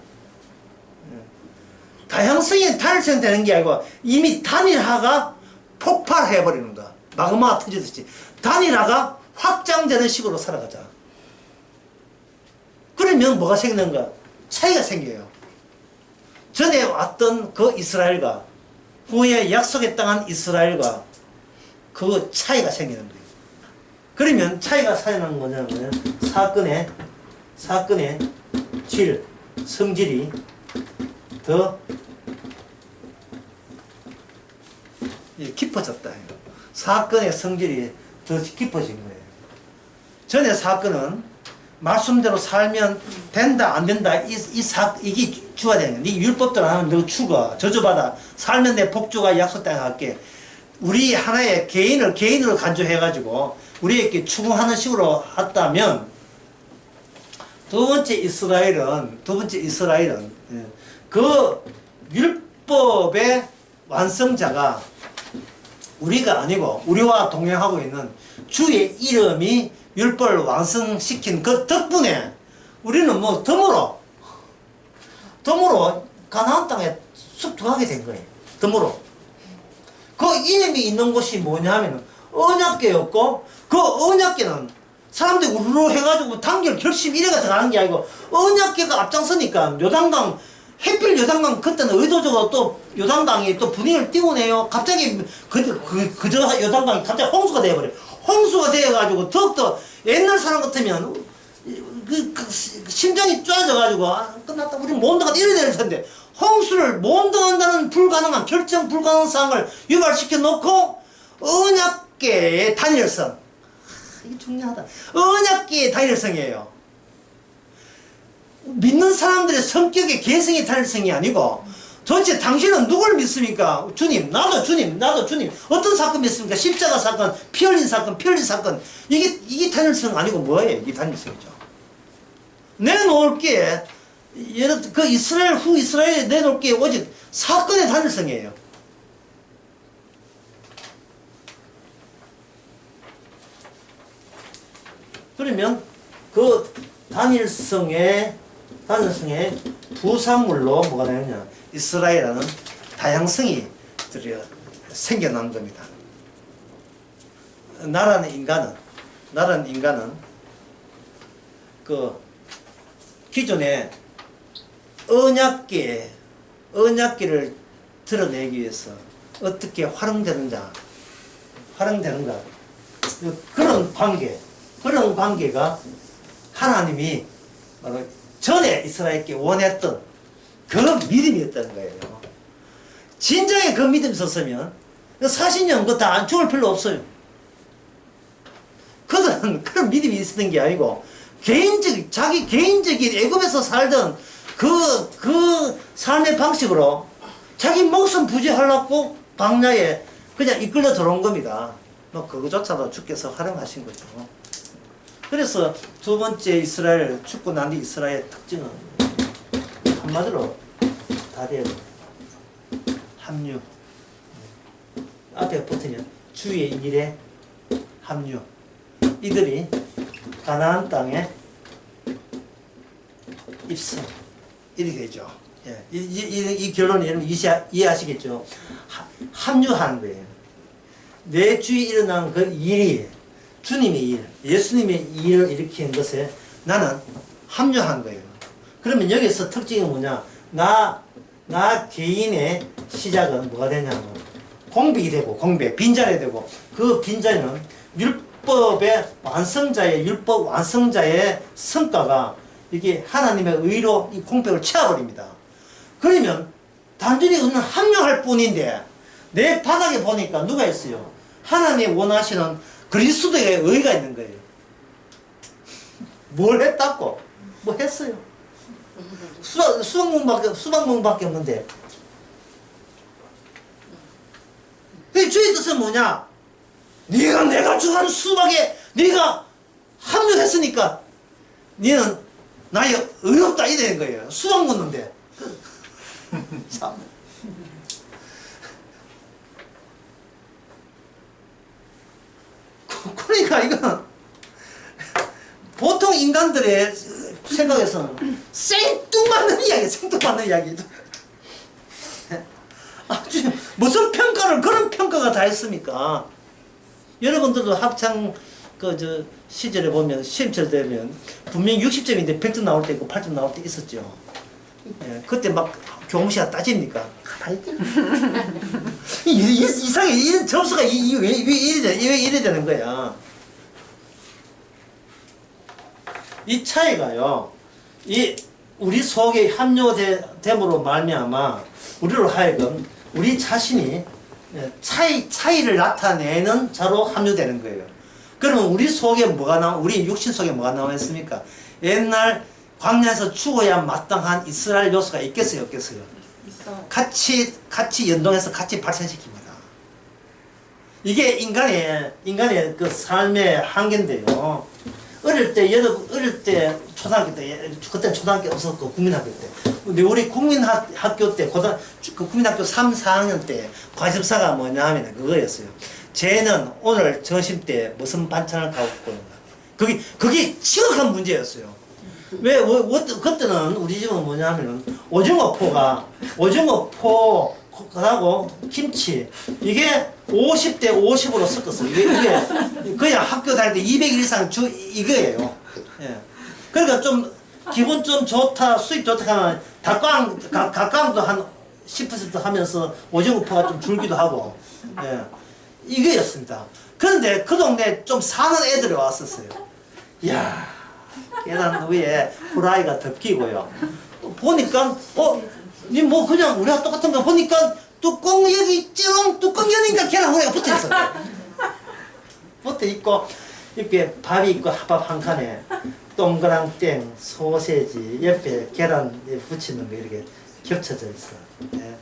다양성이 단일성되는 게 아니고 이미 단일화가 폭발해버리는 거야. 마그마가 터지듯이 단일화가 확장되는 식으로 살아가자. 그러면 뭐가 생기는가? 차이가 생겨요. 전에 왔던 그 이스라엘과 후에 약속에 땅한 이스라엘과 그 차이가 생기는 거예요. 그러면 차이가 생기는 거냐면 사건의 질, 성질이 더 깊어졌다. 사건의 성질이 더 깊어진 거예요. 전에 사건은 말씀대로 살면 된다 안 된다 이게 주가 되는 거야. 네 율법대로 하면 너 죽어 저주받아 살면 내 복주가 약속 땅에 갈게. 우리 하나의 개인으로 간주해가지고 우리에게 추궁하는 식으로 했다면 두 번째 이스라엘은 그 율법의 완성자가 우리가 아니고 우리와 동행하고 있는 주의 이름이 율법을 완성시킨 그 덕분에 우리는 뭐 덤으로 가나안 땅에 습득하게 된 거예요. 덤으로. 그 이름이 있는 곳이 뭐냐면 언약궤였고 그 언약궤는 사람들이 우르르 해가지고 단결 결심 이래가 들어가는 게 아니고 언약궤가 앞장서니까 요단강 햇빛 요단강 그때는 의도적으로 또 요단강이 또 분위기를 띄우네요. 갑자기 그저 요단강이 갑자기 홍수가 되어버려요. 홍수가 되어가지고 더욱더 옛날 사람 같으면 심장이 쪼아져가지고 끝났다 우리 못 온다가 이래 될 텐데 홍수를 못 온다는 불가능한 결정 불가능한 상황을 유발시켜 놓고 언약계의 단일성 이게 중요하다. 언약계의 단일성이에요. 믿는 사람들의 성격의 개성의 단일성이 아니고 도대체 당신은 누굴 믿습니까? 주님, 나도 주님. 어떤 사건 믿습니까? 십자가 사건, 피 흘린 사건. 이게 단일성 아니고 뭐예요? 이게 단일성이죠. 내놓을 게 그 이스라엘 후 이스라엘에 내놓을 게 오직 사건의 단일성이에요. 그러면 그 단일성의 부산물로 뭐가 되느냐? 이스라엘이라는 다양성이 생겨난 겁니다. 나라는 인간은 그 기존에 언약계를 드러내기 위해서 어떻게 활용되는가 그런 관계가 하나님이 바로 전에 이스라엘께 원했던 그 믿음이었다는 거예요. 진정에 그 믿음이 있었으면 40년 그거 다 안 죽을 필요 없어요. 그들은 그런 믿음이 있었던 게 아니고 자기 개인적인 애굽에서 살던 그 삶의 방식으로 자기 목숨 부지하려고 광야에 그냥 이끌려 들어온 겁니다. 뭐 그거조차도 주께서 활용하신 거죠. 그래서 두 번째 이스라엘 죽고 난 뒤 이스라엘의 특징은 한마디로 다리에 합류. 앞에 붙으면 주의 일에 합류. 이들이 가나안 땅에 입성. 이렇게 되죠. 예. 이 결론을 여러분 이해하시겠죠? 합류하는 거예요. 내 주위에 일어난 그 일이 주님의 일, 예수님의 일을 일으킨 것에 나는 합류한 거예요. 그러면 여기서 특징이 뭐냐? 나 개인의 시작은 뭐가 되냐면 공백이 되고 빈자리 되고 그 빈자리는 율법 완성자의 성과가 이게 하나님의 의로 이 공백을 채워버립니다. 그러면 단순히 합류할 뿐인데 내 바닥에 보니까 누가 있어요? 하나님이 원하시는 그리스도의 의가 있는 거예요. 뭘 했다고? 뭐 했어요? 수박문밖에 없는데. 그 주의 뜻은 뭐냐? 내가 좋아하는 수박에 네가 합류했으니까 너는 나의 의롭다 이 되는 거예요. 수박 먹는데. 참. 그러니까 이건 보통 인간들의 생각에서는 생뚱맞는 이야기. 아주 무슨 평가를 그런 평가가 다 있습니까? 여러분들도 학창 시절에 보면 시험칠 되면 분명히 60점인데 100점 나올 때 있고 8점 나올 때 있었죠. 예, 그때 막 교무시가 따집니까? 이상해. 이 점수가 왜 이래 되는 거야? 이 차이가요. 우리 속에 합류됨으로 말미암아 우리로 하여금 우리 자신이 차이를 나타내는 자로 합류되는 거예요. 그러면 우리 속에 우리 육신 속에 뭐가 나와 있습니까? 옛날 광야에서 죽어야 마땅한 이스라엘 요소가 있겠어요, 없겠어요? 있어요. 같이 연동해서 같이 발생시킵니다. 이게 인간의 그 삶의 한계인데요. 어릴 때 초등학교 때, 그때 초등학교 없었고 국민학교 때. 근데 우리 국민학교 때, 국민학교 3, 4학년 때 과습사가 뭐냐 하면 그거였어요. 쟤는 오늘 점심 때 무슨 반찬을 갖고 오는가. 그게 심각한 문제였어요. 그때는 우리 집은 뭐냐 하면은 오징어포, 그하고 김치, 이게 50대 50으로 섞었어요. 이게 그냥 학교 다닐 때 200일 이상 이거예요. 예. 그러니까 좀 기분 좀 좋다, 수입 좋다 하면 닭강도 한 10% 하면서 오징어포가 좀 줄기도 하고, 예. 이거였습니다. 그런데 그 동네에 좀 사는 애들이 왔었어요. 이야, 계단 위에 후라이가 덮기고요. 보니까, 니 뭐 그냥 우리가 똑같은 거 보니까 뚜껑 여기 뚜껑 여니까 계란 후라이가 붙어 있었어요. 붙어 있고, 이렇게 밥이 있고 밥 한 칸에 동그랑땡, 소세지, 옆에 계란 붙이는 거 이렇게 겹쳐져 있어. 예.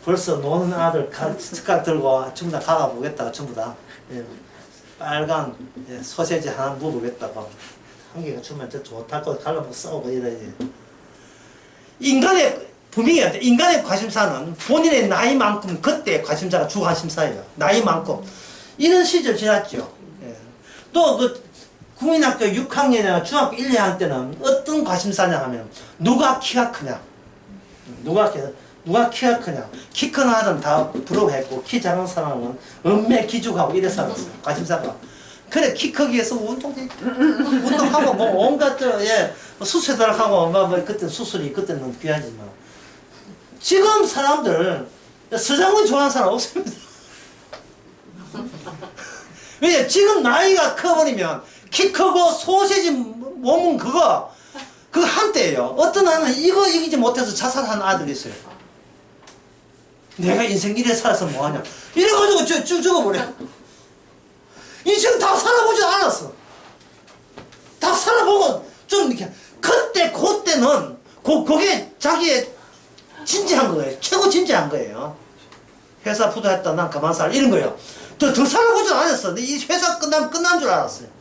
벌써 노는 아들 숟가락 들고 전부 다 갈아보겠다, 전부 다. 예. 빨간 소세지 하나 먹어보겠다고. 한 개가 주면 저 좋다고 갈라보고 싸우고 이래야지. 인간의 분명해야 돼. 인간의 관심사는 본인의 나이만큼 그때 관심사가 주 관심사예요. 나이만큼. 이런 시절 지났죠. 예. 또 그 국민학교 6학년이나 중학교 1, 2학년 때는 어떤 관심사냐 하면 누가 키가 크냐. 누가 키가 크냐. 키 큰 아들은 다 부러워했고 키 작은 사람은 엄매 기죽하고 이래 살았어요. 관심사가. 그래 키 크기 위해서 운동하고 뭐 온갖 예 수술하고 뭐 그때 수술이 그때는 귀하지만 지금 사람들 서장훈 좋아하는 사람 없습니다. 왜냐 지금 나이가 커버리면 키 크고 소세지 몸은 그거 한때예요. 어떤 아이는 이거 이기지 못해서 자살한 아들이 있어요. 내가 인생 이래 살아서 뭐하냐 이래가지고 쭉 죽어버려. 인생 다 살아보지 않았어. 다 살아보고 좀 이렇게 그때는 그게 자기의 진지한 거예요. 최고 진지한 거예요. 회사 부도했다 난 가만 살 이런 거예요. 더 살아보지 않았어. 이 회사 끝난 줄 알았어요.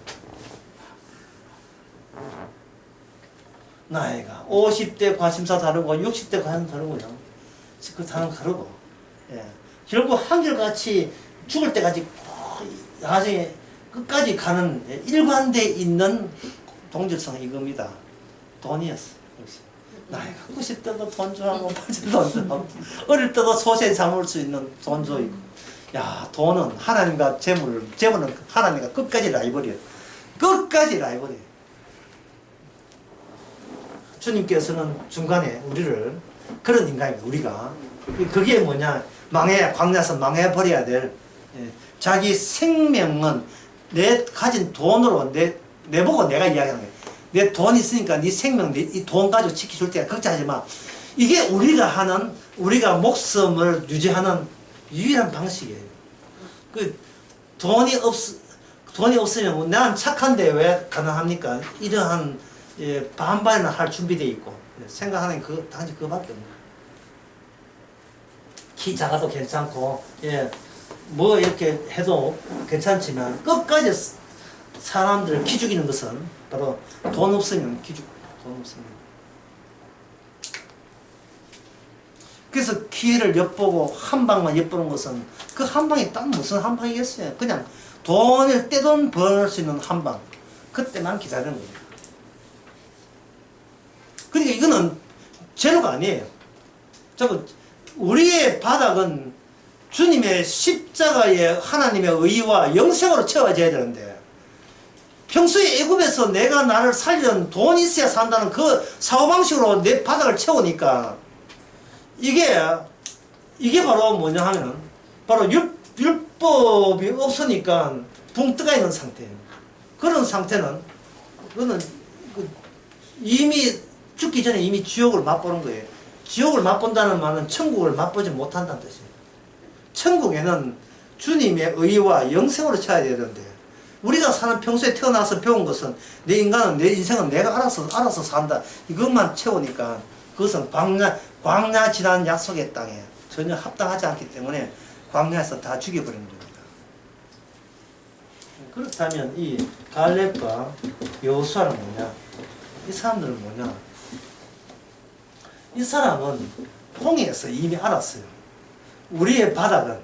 나이가 50대 관심사 다르고 60대 관심사 다르고요. 그 다른 다르고. 예. 결국 한결같이 죽을 때까지 나중에 끝까지 가는 일관돼 있는 동질성 이겁니다. 돈이었어. 역시. 나이가 90대도 돈 좋아하고 80대도 돈 좋아하고 어릴 때도 소세 잠을 수 있는 돈 좋아하고 야 돈은 하나님과 재물은 하나님과 끝까지 라이벌이에요. 끝까지 라이벌이에요. 주님께서는 중간에 우리를 그런 인간입니다. 우리가 그게 뭐냐 광야에서 망해버려야 될 자기 생명은 내 가진 돈으로 내보고 내가 이야기하는 거예요. 내 돈 있으니까 네 생명 이 돈 가지고 지켜줄 테니까 걱정하지 마. 이게 우리가 목숨을 유지하는 유일한 방식이에요. 돈이 없으면 난 착한데 왜 가능합니까? 이러한 반발이나 할 준비되어 있고 생각하는 단지 그거밖에 없는 거예요. 키 작아도 괜찮고 뭐 이렇게 해도 괜찮지만 끝까지 사람들을 기죽이는 것은 바로 돈 없으면 돈 없으면. 그래서 기회를 엿보고 한 방만 엿보는 것은 그 한 방이 딱 무슨 한 방이겠어요. 그냥 돈을 떼돈 벌 수 있는 한 방. 그때만 기다리는 거예요. 그러니까 이거는 제로가 아니에요. 우리의 바닥은 주님의 십자가의 하나님의 의와 영생으로 채워져야 되는데 평소에 애굽에서 내가 나를 살리는 돈 있어야 산다는 그 사고방식으로 내 바닥을 채우니까 이게 바로 뭐냐 하면 바로 율법이 없으니까 붕 떠가 있는 상태예요. 그런 상태는 그거는 이미 죽기 전에 이미 지옥을 맛보는 거예요. 지옥을 맛본다는 말은 천국을 맛보지 못한다는 뜻이에요. 천국에는 주님의 의와 영생으로 채워야 되는데 우리가 사는 평소에 태어나서 배운 것은 내 인생은 내가 알아서 산다. 이것만 채우니까 그것은 광야 지난 약속의 땅에 전혀 합당하지 않기 때문에 광야에서 다 죽여버리는 겁니다. 그렇다면 이 갈렙과 여호수아는 뭐냐? 이 사람들은 뭐냐? 이 사람은 통해서 이미 알았어요. 우리의 바닥은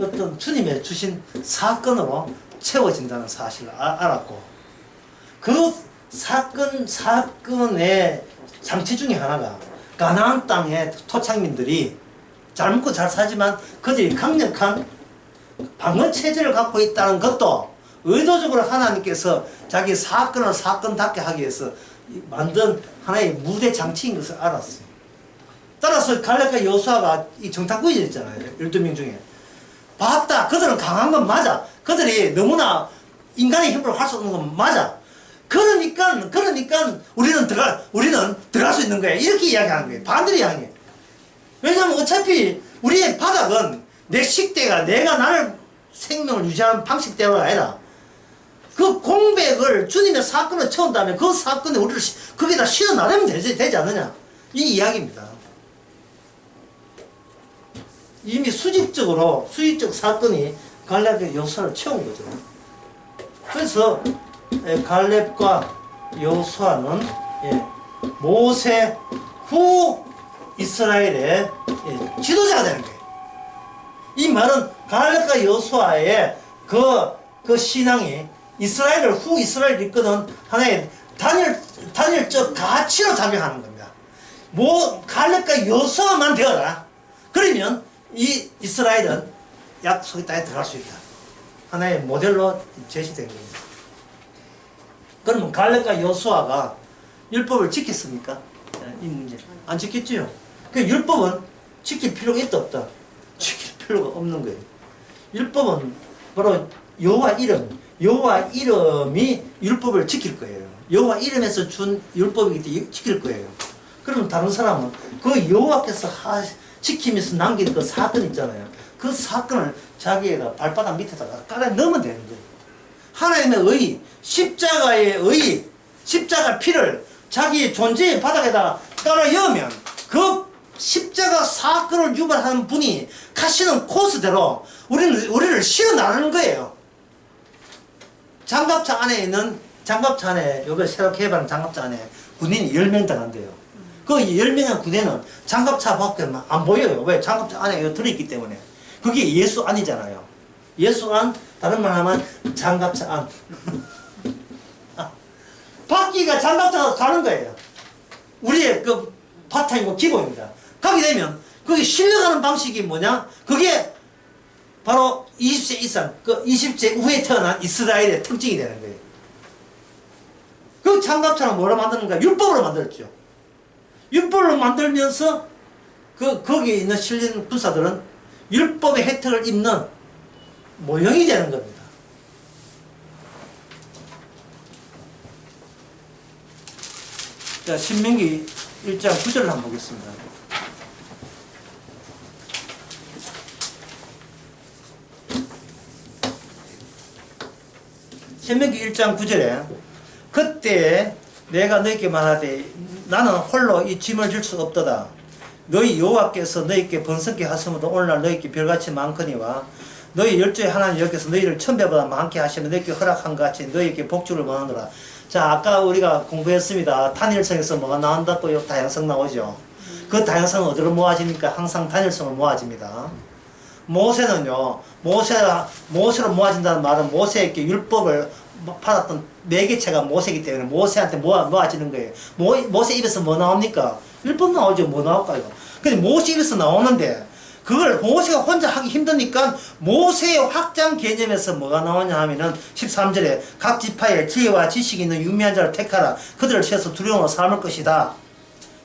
어떤 주님의 주신 사건으로 채워진다는 사실을 알았고 그 사건의 장치 중에 하나가 가나안 땅의 토착민들이 잘 먹고 잘 살지만 그들이 강력한 방어 체제를 갖고 있다는 것도 의도적으로 하나님께서 자기 사건을 사건답게 하기 위해서 만든 하나의 무대 장치인 것을 알았어요. 따라서 갈렙과 여호수아가 이 정탐꾼이 있잖아요. 12명 중에. 봤다. 그들은 강한 건 맞아. 그들이 너무나 인간의 힘으로 할 수 없는 건 맞아. 그러니까 우리는 들어갈 수 있는 거야. 이렇게 이야기하는 거예요. 반대로 이야기해요. 왜냐하면 어차피 우리의 바닥은 내 식대가 내가 나를 생명을 유지하는 방식대로가 아니라 그 공백을 주님의 사건을 채운다면 그 사건에 우리를 거기다 실어 나르면 되지 않느냐. 이 이야기입니다. 이미 수직적 사건이 갈렙과 여호수아를 채운 거죠. 그래서 갈렙과 여호수아는 모세 후 이스라엘의 지도자가 되는 거예요. 이 말은 갈렙과 여호수아의 그 신앙이 이스라엘을 후 이스라엘을 이끄는 하나의 단일적 가치로 작용하는 겁니다. 갈렙과 여호수아만 되어라. 그러면 이 이스라엘은 약속의 땅에 들어갈 수 있다. 하나의 모델로 제시된 겁니다. 그러면 갈렙과 여호수아가 율법을 지켰습니까? 이 문제 안 지켰지요. 그 율법은 지킬 필요가 있다 없다? 지킬 필요가 없는 거예요. 율법은 바로 여호와 이름이 율법을 지킬 거예요. 여호와 이름에서 준 율법이기 때문에 지킬 거예요. 그러면 다른 사람은 그 여호와께서 지키면서 남긴 그 사건 있잖아요. 그 사건을 자기가 발바닥 밑에다가 깔아 넣으면 되는 거예요. 하나님의 의, 십자가의 십자가 피를 자기의 존재의 바닥에다가 깔아 넣으면 그 십자가 사건을 유발하는 분이 가시는 코스대로 우리를 실어 나르는 거예요. 장갑차 안에 요거 새로 개발한 장갑차 안에 군인이 10명 들어간대요. 그 10명의 군인은 장갑차 밖에 안 보여요. 왜? 장갑차 안에 들어있기 때문에. 그게 예수 안이잖아요. 예수 안, 다른 말 하면 장갑차 안. 바퀴가 장갑차로 가는 거예요. 우리의 그 바탕이고 기본입니다. 가게 되면 그게 실려가는 방식이 뭐냐? 그게 바로 20세 이상, 그 20세 후에 태어난 이스라엘의 특징이 되는 거예요. 그 장갑차는 뭐로 만드는가? 율법으로 만들었죠. 율법으로 만들면서 거기에 있는 실린 군사들은 율법의 혜택을 입는 모형이 되는 겁니다. 자, 신명기 1장 9절을 한번 보겠습니다. 신명기 1장 9절에 그때 내가 너희에게 말하되 나는 홀로 이 짐을 질 수 없도다. 너희 여호와께서 너희에게 번성케 하심으로 오늘날 너희에게 별같이 많거니와 너희 열조의 하나님 여호와께서 너희를 천배보다 많게 하시며 너희에게 허락한 것 같이 너희에게 복주를 원하노라. 자, 아까 우리가 공부했습니다. 단일성에서 뭐가 나온다고요? 다양성 나오죠. 그 다양성은 어디로 모아집니까? 항상 단일성으로 모아집니다. 모세는요, 모세로 모아진다는 말은 모세에게 율법을 받았던 매개체가 모세이기 때문에 모세한테 모아지는 거예요. 모세 입에서 뭐 나옵니까? 율법 나오죠. 뭐 나올까요? 근데 모세 입에서 나오는데 그걸 모세가 혼자 하기 힘드니까 모세의 확장 개념에서 뭐가 나오냐 하면은 13절에 각 지파에 지혜와 지식이 있는 유미한 자를 택하라. 그들을 세워서 두려움으로 삼을 것이다.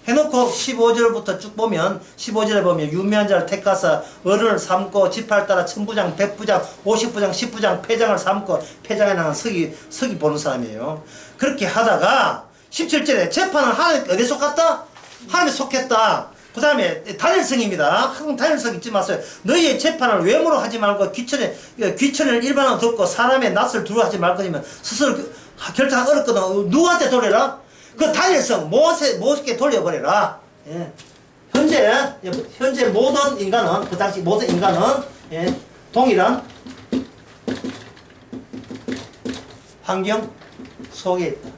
해놓고 15절부터 쭉 보면 15절에 보면 유미한 자를 택하사 어른을 삼고 지파를 따라 천부장, 백부장, 50부장, 10부장, 패장을 삼고 패장에 나간 서기 보는 사람이에요. 그렇게 하다가 17절에 재판은 하나님 어디에 속았다? 하나님에 속했다. 그 다음에 단일성입니다. 항상 단일성 잊지 마세요. 너희의 재판을 외모로 하지 말고 귀천을 일반으로 듣고 사람의 낯을 두려워하지 말 것이면 스스로 결정하기 어렵거든. 누구한테 돌려라? 그 단일성 모세께 돌려버려라. 예. 현재 모든 인간은 그 당시 모든 인간은 동일한 환경 속에 있다.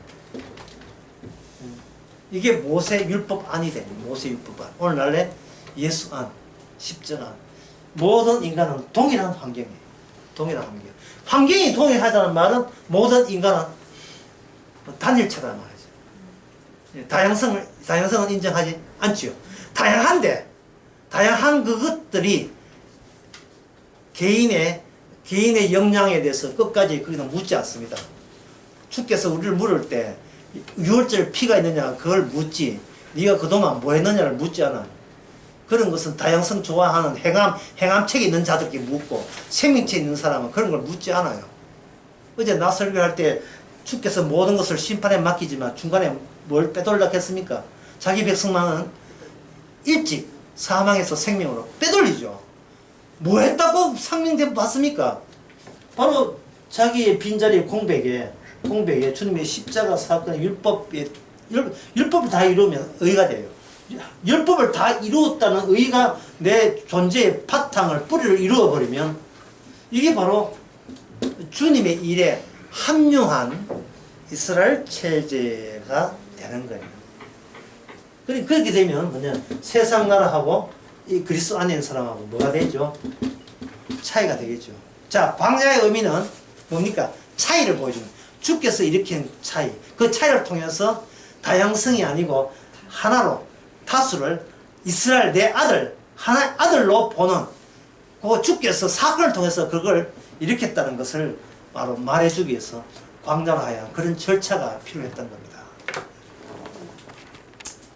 이게 모세 율법 안이 되는 모세 율법 안. 오늘날의 예수 안, 십자가 안. 모든 인간은 동일한 환경이에요. 동일한 환경. 환경이 동일하다는 말은 모든 인간은 단일체라는 말이죠. 다양성은 인정하지 않지요. 다양한 그것들이 개인의 역량에 대해서 끝까지 거기는 묻지 않습니다. 주께서 우리를 물을 때 유월절 피가 있느냐 그걸 묻지, 네가 그동안 뭐 했느냐를 묻지 않아요. 그런 것은 다양성 좋아하는 행함책이 있는 자들께 묻고 생명체 있는 사람은 그런 걸 묻지 않아요. 어제 나 설교할 때 주께서 모든 것을 심판에 맡기지만 중간에 뭘 빼돌려 했습니까? 자기 백성만은 일찍 사망해서 생명으로 빼돌리죠. 뭐 했다고 상명대 받습니까? 바로 자기의 빈자리 공백에 주님의 십자가 사건 율법을 다 이루면 의가 돼요. 율법을 다 이루었다는 의가 내 존재의 바탕을 뿌리를 이루어버리면 이게 바로 주님의 일에 합류한 이스라엘 체제가 되는 거예요. 그렇게 되면 뭐냐, 세상 나라하고 이 그리스도 안에 있는 사람하고 뭐가 되죠? 차이가 되겠죠. 자, 광야의 의미는 뭡니까? 차이를 보여주는, 주께서 일으킨 차이, 그 차이를 통해서 다양성이 아니고 하나로 다수를 이스라엘 내 아들, 하나의 아들로 보는, 그 주께서 사건을 통해서 그걸 일으켰다는 것을 바로 말해주기 위해서 광야로 하여 그런 절차가 필요했던 겁니다.